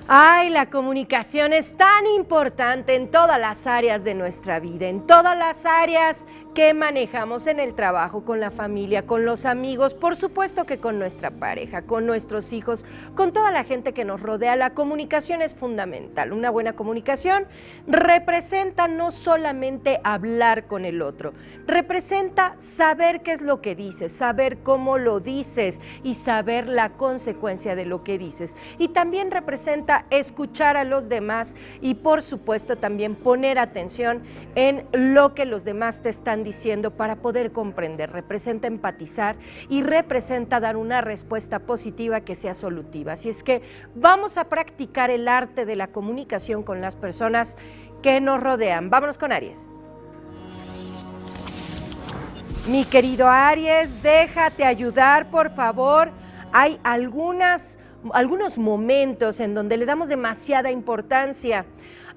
Ay, la comunicación es tan importante en todas las áreas de nuestra vida, en todas las áreas que manejamos en el trabajo, con la familia, con los amigos, por supuesto que con nuestra pareja, con nuestros hijos, con toda la gente que nos rodea. La comunicación es fundamental. Una buena comunicación representa no solamente hablar con el otro, representa saber qué es lo que dices, saber cómo lo dices y saber la consecuencia de lo que dices. Y también representa escuchar a los demás y por supuesto también poner atención en lo que los demás te están diciendo para poder comprender. Representa empatizar y representa dar una respuesta positiva que sea solutiva. Así es que vamos a practicar el arte de la comunicación con las personas que nos rodean. Vámonos con Aries. Mi querido Aries, déjate ayudar, por favor. Hay algunos momentos en donde le damos demasiada importancia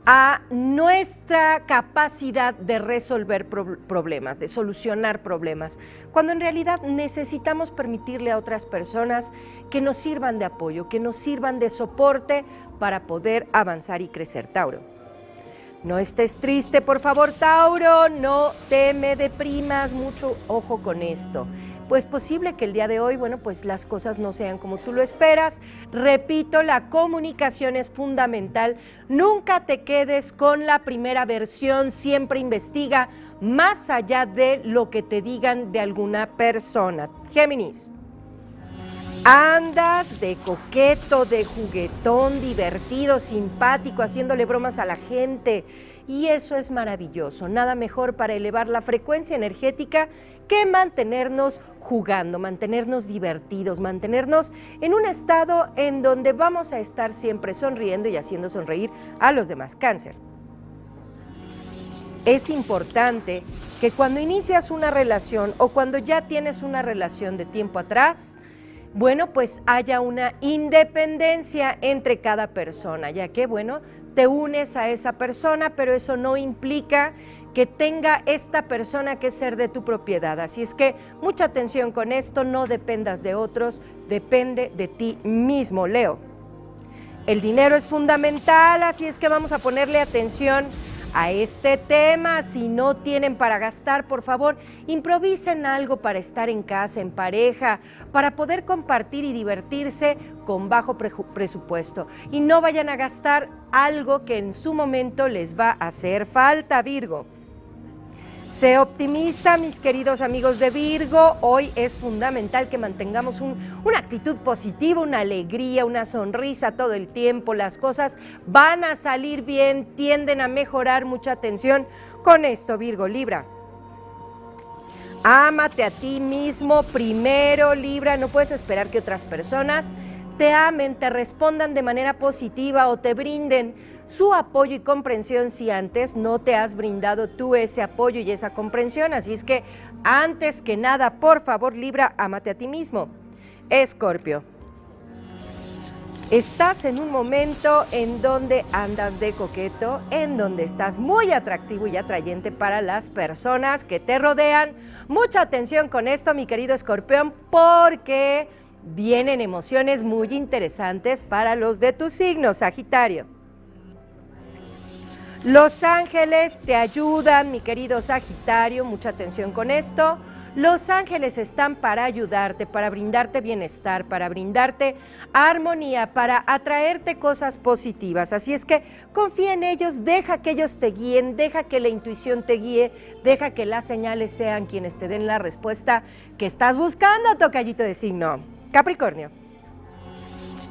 a nuestra capacidad de resolver problemas, de solucionar problemas, cuando en realidad necesitamos permitirle a otras personas que nos sirvan de apoyo, que nos sirvan de soporte para poder avanzar y crecer. Tauro. No estés triste, por favor, Tauro, no te me deprimas, mucho ojo con esto. Pues posible que el día de hoy, pues las cosas no sean como tú lo esperas. Repito, la comunicación es fundamental. Nunca te quedes con la primera versión, siempre investiga más allá de lo que te digan de alguna persona. Géminis. Andas de coqueto, de juguetón, divertido, simpático, haciéndole bromas a la gente. Y eso es maravilloso. Nada mejor para elevar la frecuencia energética que mantenernos jugando, mantenernos divertidos, mantenernos en un estado en donde vamos a estar siempre sonriendo y haciendo sonreír a los demás. Cáncer. Es importante que cuando inicias una relación o cuando ya tienes una relación de tiempo atrás, pues haya una independencia entre cada persona, ya que, te unes a esa persona, pero eso no implica que tenga esta persona que ser de tu propiedad. Así es que mucha atención con esto, no dependas de otros, depende de ti mismo. Leo. El dinero es fundamental, así es que vamos a ponerle atención a este tema. Si no tienen para gastar, por favor, improvisen algo para estar en casa, en pareja, para poder compartir y divertirse con bajo presupuesto. Y no vayan a gastar algo que en su momento les va a hacer falta. Virgo. Sé optimista, mis queridos amigos de Virgo. Hoy es fundamental que mantengamos una actitud positiva, una alegría, una sonrisa todo el tiempo. Las cosas van a salir bien, tienden a mejorar. Mucha atención con esto, Virgo. Libra. Ámate a ti mismo primero, Libra. No puedes esperar que otras personas te amen, te respondan de manera positiva o te brinden su apoyo y comprensión si antes no te has brindado tú ese apoyo y esa comprensión. Así es que, antes que nada, por favor, Libra, ámate a ti mismo. Escorpio. Estás en un momento en donde andas de coqueto, en donde estás muy atractivo y atrayente para las personas que te rodean. Mucha atención con esto, mi querido Escorpión, porque vienen emociones muy interesantes para los de tu signo. Sagitario. Los ángeles te ayudan, mi querido Sagitario, mucha atención con esto. Los ángeles están para ayudarte, para brindarte bienestar, para brindarte armonía, para atraerte cosas positivas. Así es que confía en ellos, deja que ellos te guíen, deja que la intuición te guíe, deja que las señales sean quienes te den la respuesta que estás buscando, tocallito de signo. Capricornio.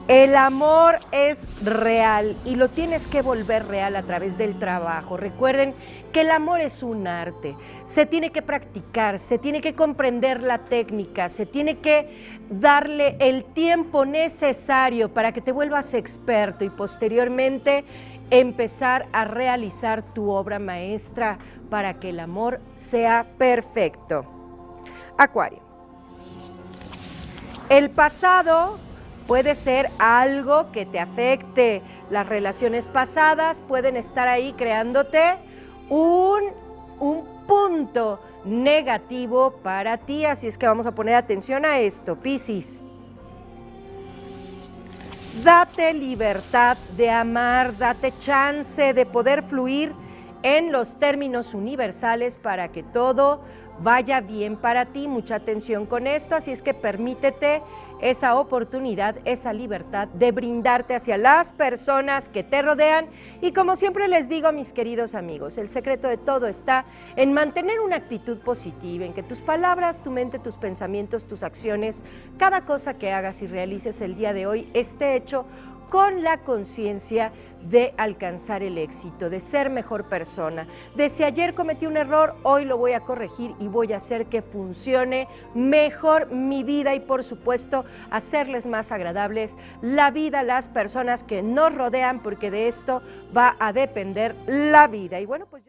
El amor es real y lo tienes que volver real a través del trabajo. Recuerden que el amor es un arte, se tiene que practicar, se tiene que comprender la técnica, se tiene que darle el tiempo necesario para que te vuelvas experto y posteriormente empezar a realizar tu obra maestra para que el amor sea perfecto. Acuario. El pasado puede ser algo que te afecte. Las relaciones pasadas pueden estar ahí creándote un punto negativo para ti, así es que vamos a poner atención a esto. Piscis. Date libertad de amar, date chance de poder fluir en los términos universales para que todo vaya bien para ti. Mucha atención con esto, así es que permítete esa oportunidad, esa libertad de brindarte hacia las personas que te rodean. Y como siempre les digo, mis queridos amigos, el secreto de todo está en mantener una actitud positiva, en que tus palabras, tu mente, tus pensamientos, tus acciones, cada cosa que hagas y realices el día de hoy esté hecho con la conciencia de alcanzar el éxito, de ser mejor persona, de si ayer cometí un error, hoy lo voy a corregir y voy a hacer que funcione mejor mi vida y por supuesto hacerles más agradables la vida a las personas que nos rodean, porque de esto va a depender la vida. Y bueno, pues yo